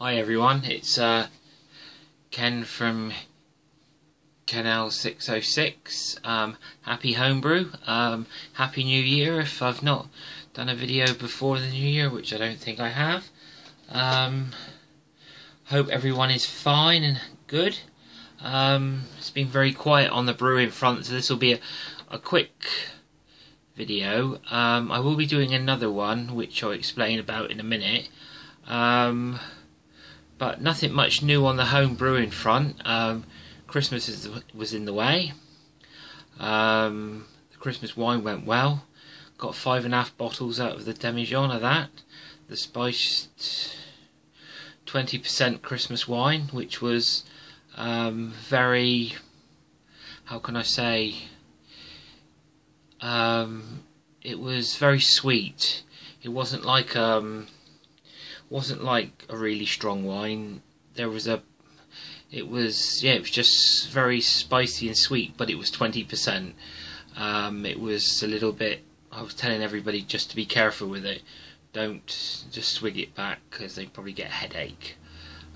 Hi everyone, it's Ken from Canal 606. Happy homebrew, happy new year if I've not done a video before the new year, which I don't think I have. Hope everyone is fine and good. It's been very quiet on the brewing front, so this will be a quick video. I will be doing another one which I'll explain about in a minute. But nothing much new on the home brewing front. Christmas was in the way. The Christmas wine went well. Got 5.5 bottles out of the demijohn of that. The spiced 20% Christmas wine, which was very, how can I say, it was very sweet. It wasn't like a really strong wine. It was just very spicy and sweet, but it was 20%. It was a little bit, I was telling everybody just to be careful with it. Don't just swig it back because they probably get a headache.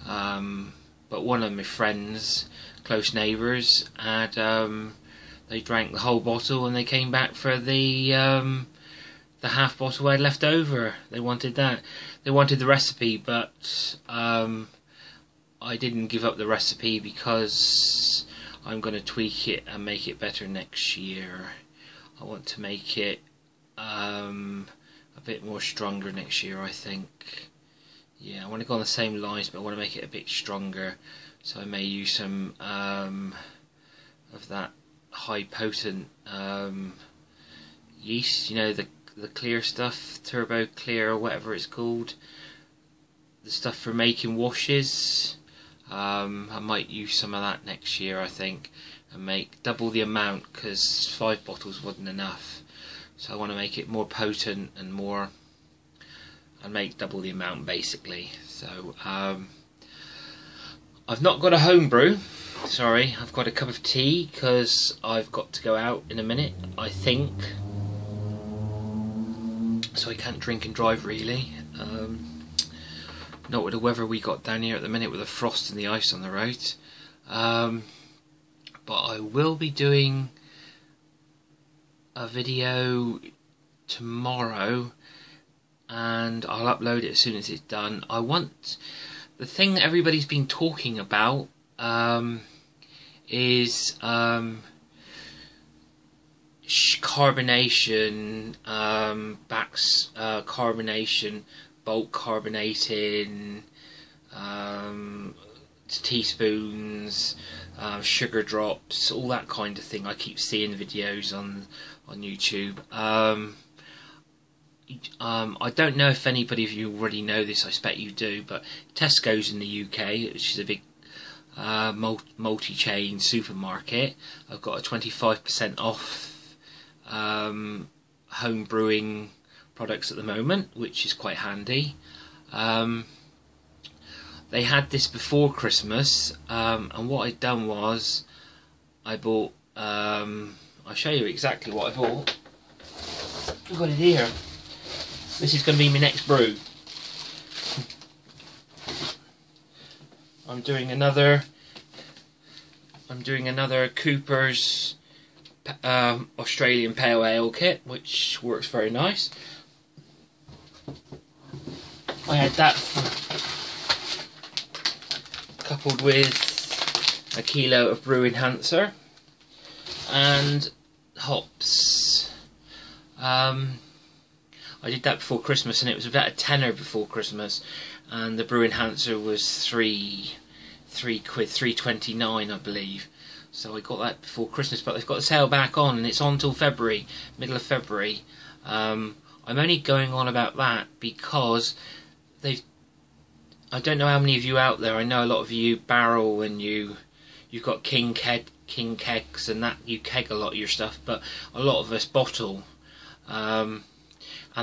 But one of my friends, close neighbours, they drank the whole bottle and they came back for the half bottle I had left over. They wanted that. They wanted the recipe, but I didn't give up the recipe because I'm going to tweak it and make it better next year. I want to make it a bit more stronger next year, I think. Yeah, I want to go on the same lines, but I want to make it a bit stronger. So I may use some of that high potent yeast, you know, the clear stuff, turbo clear or whatever it's called, the stuff for making washes. I might use some of that next year, I think, and make double the amount because 5 bottles wasn't enough. So I want to make it more potent and more, and make double the amount basically. So I've not got a homebrew. Sorry, I've got a cup of tea because I've got to go out in a minute, I think. So I can't drink and drive really. Not with the weather we got down here at the minute with the frost and the ice on the roads. But I will be doing a video tomorrow and I'll upload it as soon as it's done. I want, the thing that everybody's been talking about is carbonation, carbonation, bulk carbonating, teaspoons, sugar drops, all that kind of thing. I keep seeing videos on YouTube. I don't know if anybody of you already know this, I expect you do, but Tesco's in the UK, which is a big multi-chain supermarket, I've got a 25% off home brewing products at the moment, which is quite handy. They had this before Christmas, and what I'd done was I bought, I'll show you exactly what I bought. I've got it here. This is going to be my next brew. I'm doing another Cooper's Australian Pale Ale kit, which works very nice. I had that coupled with a kilo of brew enhancer and hops. I did that before Christmas and it was about a tenner before Christmas, and the brew enhancer was £3, £3.29 I believe. So I got that before Christmas, but they've got the sale back on and it's on till February, middle of February. I'm only going on about that because I don't know how many of you out there, I know a lot of you barrel and you've got king kegs and that, you keg a lot of your stuff, but a lot of us bottle. And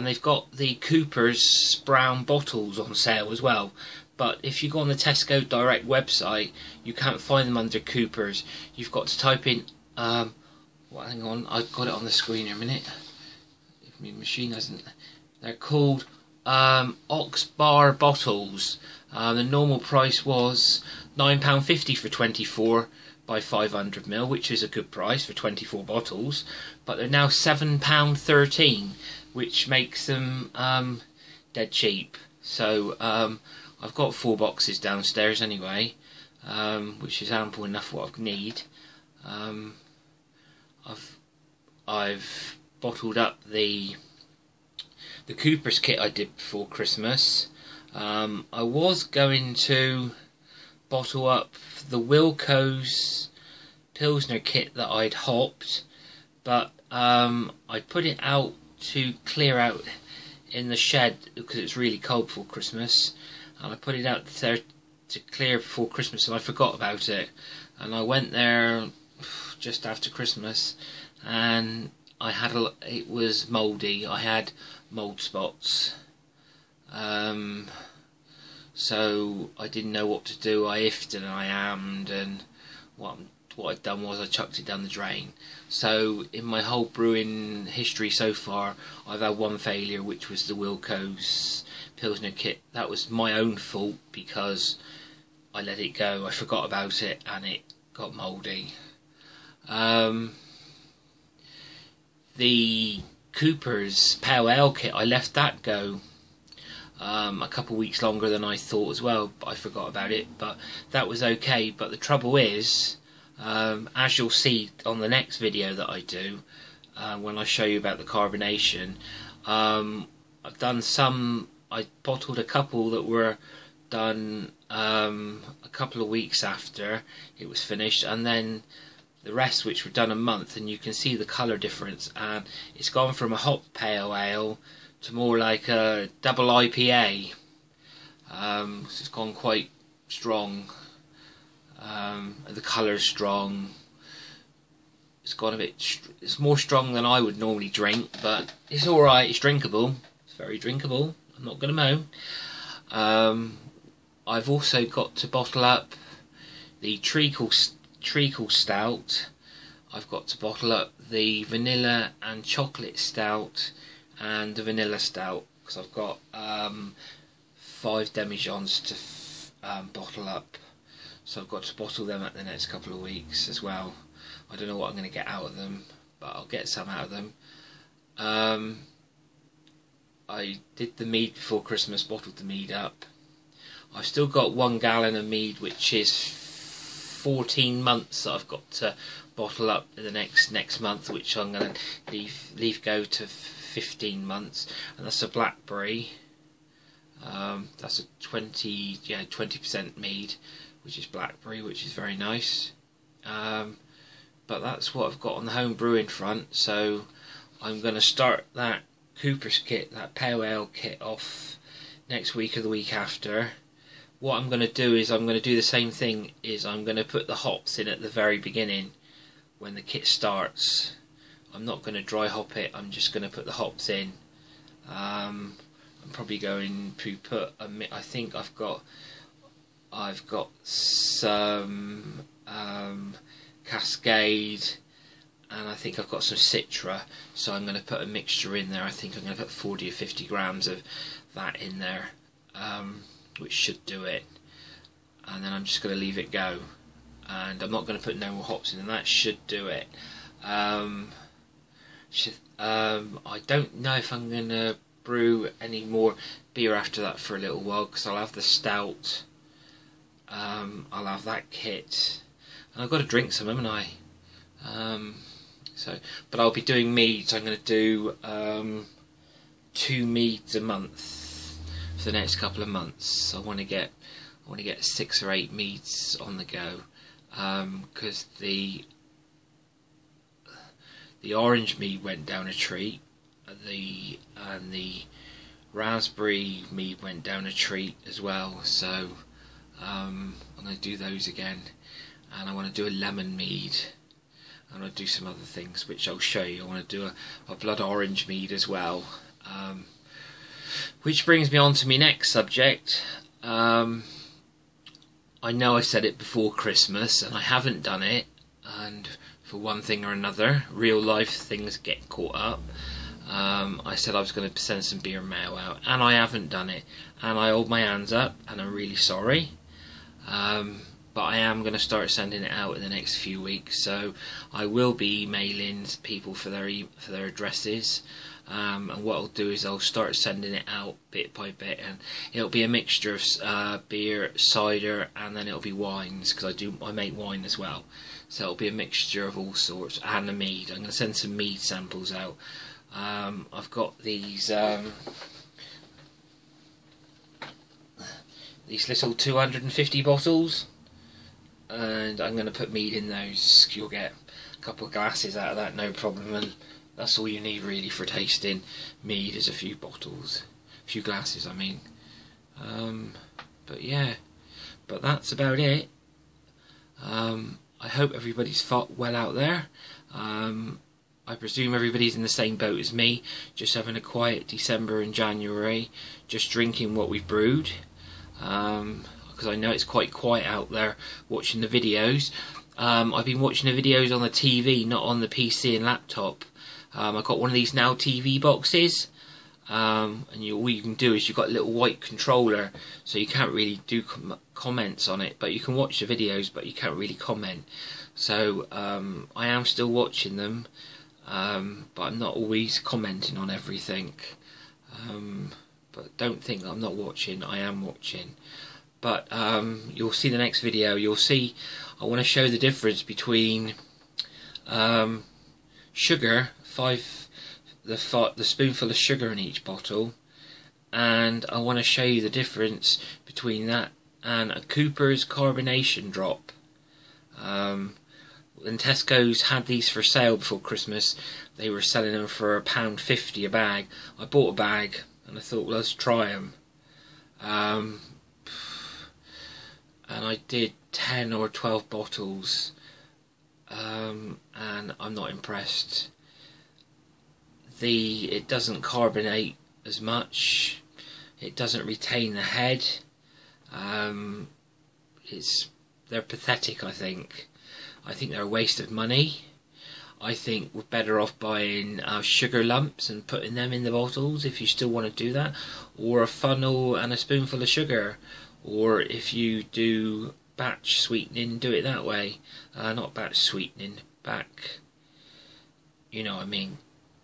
they've got the Cooper's brown bottles on sale as well. But if you go on the Tesco Direct website, you can't find them under Cooper's. You've got to type in, hang on, I've got it on the screen in a minute. If my machine hasn't. They're called Ox Bar bottles. The normal price was £9.50 for 24 by 500ml, which is a good price for 24 bottles, but they're now £7.13, which makes them dead cheap. So I've got 4 boxes downstairs anyway, which is ample enough for what I need. I've bottled up the Cooper's kit I did before Christmas. I was going to bottle up the Wilco's Pilsner kit that I'd hopped, but I put it out to clear out in the shed because it was really cold before Christmas, and I put it out there to clear before Christmas and I forgot about it, and I went there just after Christmas and it was mouldy. I had mould spots, so I didn't know what to do. I ifed and I ammed, and what I'd done was I chucked it down the drain. So in my whole brewing history so far, I've had one failure, which was the Wilco's Pilsner kit. That was my own fault because I let it go. I forgot about it and it got mouldy. The Cooper's Pale Ale kit, I left that go a couple of weeks longer than I thought as well, but I forgot about it, but that was okay. But the trouble is, as you'll see on the next video that I do, when I show you about the carbonation, I bottled a couple that were done a couple of weeks after it was finished, and then the rest which were done a month, and you can see the colour difference, and it's gone from a hop pale ale to more like a double IPA. So it's gone quite strong. The colour's strong. It's gone a bit. It's more strong than I would normally drink, but it's all right. It's drinkable. It's very drinkable. I'm not going to moan. I've also got to bottle up the treacle stout. I've got to bottle up the vanilla and chocolate stout and the vanilla stout, because I've got 5 demijohns to bottle up, so I've got to bottle them at the next couple of weeks as well. I don't know what I'm going to get out of them, but I'll get some out of them. I did the mead before Christmas, bottled the mead up. I've still got 1 gallon of mead, which is 14 months that I've got to bottle up in the next month, which I'm going to leave go to 15 months, and that's a blackberry. That's a 20% mead, which is blackberry, which is very nice. But that's what I've got on the home brewing front. So I'm going to start that Cooper's kit, that pale ale kit, off next week or the week after. What I'm going to do is I'm going to do the same thing. I'm going to put the hops in at the very beginning when the kit starts. I'm not going to dry hop it. I'm just going to put the hops in. I'm probably going to put I think I've got some Cascade, and I think I've got some Citra. So I'm going to put a mixture in there. I think I'm going to put 40 or 50 grams of that in there, which should do it. And then I'm just going to leave it go, and I'm not going to put no more hops in, and that should do it. I don't know if I'm going to brew any more beer after that for a little while, because I'll have the stout, I'll have that kit, and I've got to drink some, haven't I? But I'll be doing meads. I'm going to do 2 meads a month for the next couple of months. I want to get 6 or 8 meads on the go, because the orange mead went down a treat, and the raspberry mead went down a treat as well. So I'm going to do those again, and I want to do a lemon mead. I'm going to do some other things which I'll show you. I want to do a blood orange mead as well. Which brings me on to my next subject. I know I said it before Christmas and I haven't done it, and for one thing or another, real life things get caught up. I said I was going to send some beer mail out, and I haven't done it, and I hold my hands up, and I'm really sorry. But I am going to start sending it out in the next few weeks, so I will be emailing people for their addresses, and what I'll do is I'll start sending it out bit by bit, and it'll be a mixture of beer, cider, and then it'll be wines, because I make wine as well, so it'll be a mixture of all sorts, and a mead. I'm going to send some mead samples out. I've got these little 250 bottles, and I'm going to put mead in those. You'll get a couple of glasses out of that, no problem, and that's all you need really for tasting mead, is a few bottles, a few glasses I mean. But yeah, but that's about it. I hope everybody's well out there. I presume everybody's in the same boat as me, just having a quiet December and January, just drinking what we've brewed, because I know it's quite quiet out there watching the videos. I've been watching the videos on the TV, not on the PC and laptop. I've got one of these Now TV boxes, and all you can do is you've got a little white controller, so you can't really do comments on it, but you can watch the videos, but you can't really comment. So I am still watching them, but I'm not always commenting on everything. But don't think I'm not watching, I am watching. But you'll see the next video, you'll see I want to show the difference between sugar, the spoonful of sugar in each bottle, and I want to show you the difference between that and a Cooper's carbonation drop. When Tesco's had these for sale before Christmas, they were selling them for £1.50 a bag. I bought a bag and I thought, well, let's try them. And I did 10 or 12 bottles, and I'm not impressed. It doesn't carbonate as much. It doesn't retain the head. They're pathetic, I think. I think they're a waste of money. I think we're better off buying sugar lumps and putting them in the bottles, if you still want to do that, or a funnel and a spoonful of sugar, or if you do batch sweetening, do it that way. Not batch sweetening, you know what I mean,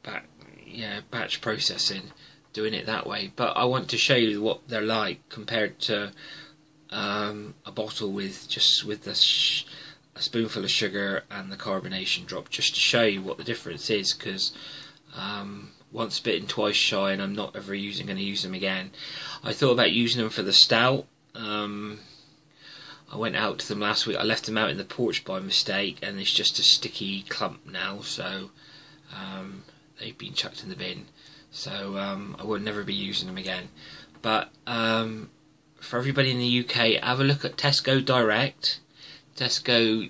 batch processing, doing it that way. But I want to show you what they're like compared to a bottle with a spoonful of sugar and the carbonation drop, just to show you what the difference is, because once bitten, twice shy, and I'm not ever going to use them again. I thought about using them for the stout. I went out to them last week. I left them out in the porch by mistake, and it's just a sticky clump now, so they've been chucked in the bin. So I will never be using them again. But for everybody in the UK, have a look at Tesco Direct. Tesco,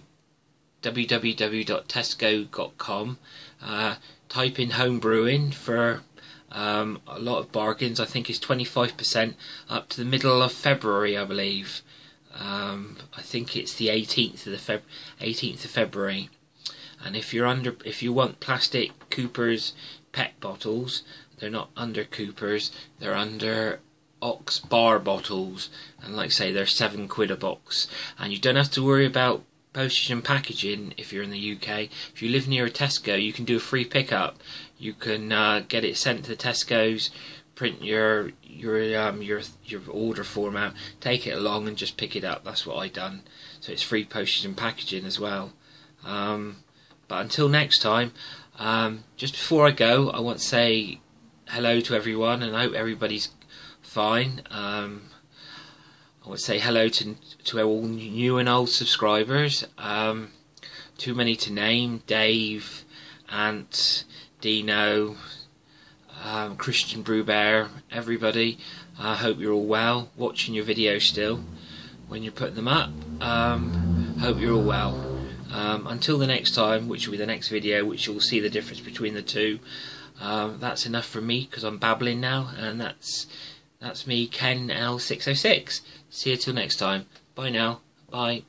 www.tesco.com. Type in homebrewing for a lot of bargains. I think it's 25% up to the middle of February, I believe. I think it's the 18th of February. And if you want plastic Cooper's PET bottles, they're not under Cooper's, they're under Ox bar bottles, and like I say, they're £7 a box, and you don't have to worry about postage and packaging if you're in the UK. If you live near a Tesco, you can do a free pickup. You can get it sent to the Tesco's, print your order form out, take it along, and just pick it up. That's what I done. So it's free postage and packaging as well. But until next time, just before I go, I want to say hello to everyone, and I hope everybody's fine. I want to say hello to all new and old subscribers. Too many to name. Dave, Ant, Dino, Christian Brewbear, everybody. I hope you're all well, watching your videos still when you're putting them up. Hope you're all well. Until the next time, which will be the next video, which you'll see the difference between the two. That's enough for me, because I'm babbling now, and that's me, Ken L606. See you till next time. Bye now. Bye.